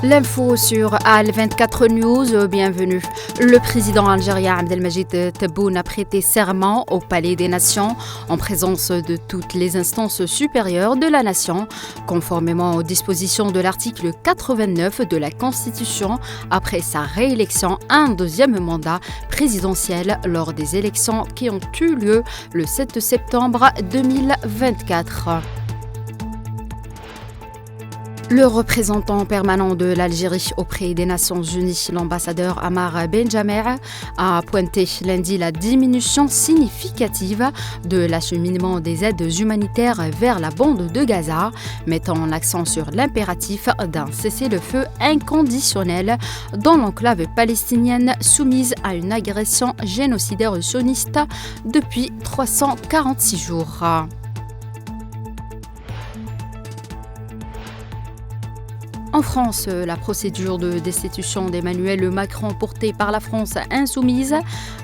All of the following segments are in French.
L'info sur Al24 News, bienvenue. Le président algérien Abdelmadjid Tebboune a prêté serment au Palais des Nations en présence de toutes les instances supérieures de la nation, conformément aux dispositions de l'article 89 de la Constitution, après sa réélection à un deuxième mandat présidentiel lors des élections qui ont eu lieu le 7 septembre 2024. Le représentant permanent de l'Algérie auprès des Nations Unies, l'ambassadeur Amar Benjamer, a pointé lundi la diminution significative de l'acheminement des aides humanitaires vers la bande de Gaza, mettant l'accent sur l'impératif d'un cessez-le-feu inconditionnel dans l'enclave palestinienne soumise à une agression génocidaire sioniste depuis 346 jours. En France, la procédure de destitution d'Emmanuel Macron portée par la France insoumise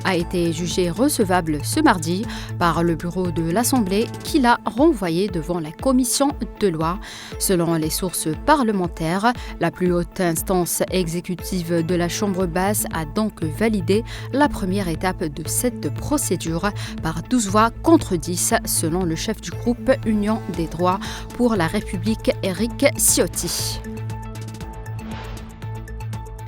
a été jugée recevable ce mardi par le bureau de l'Assemblée qui l'a renvoyée devant la commission de loi. Selon les sources parlementaires, la plus haute instance exécutive de la Chambre basse a donc validé la première étape de cette procédure par 12 voix contre 10 selon le chef du groupe Union des droits pour la République, Éric Ciotti.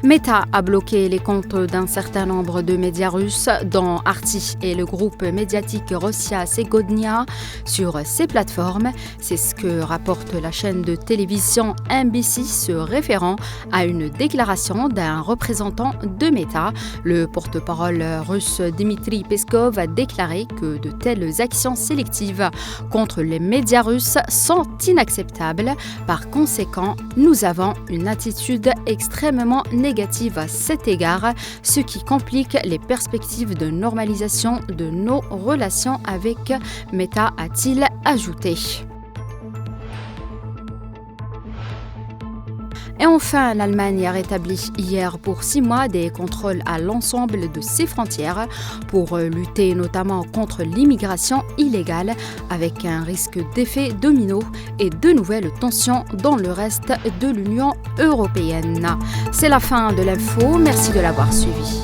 Meta a bloqué les comptes d'un certain nombre de médias russes, dont RT et le groupe médiatique Rossiya Segodnya, sur ses plateformes. C'est ce que rapporte la chaîne de télévision NBC, se référant à une déclaration d'un représentant de Meta. Le porte-parole russe Dmitry Peskov a déclaré que de telles actions sélectives contre les médias russes sont inacceptables. Par conséquent, nous avons une attitude extrêmement négative à cet égard, ce qui complique les perspectives de normalisation de nos relations avec Meta, a-t-il ajouté. Et enfin, l'Allemagne a rétabli hier pour 6 mois des contrôles à l'ensemble de ses frontières pour lutter notamment contre l'immigration illégale, avec un risque d'effet domino et de nouvelles tensions dans le reste de l'Union européenne. C'est la fin de l'info, merci de l'avoir suivi.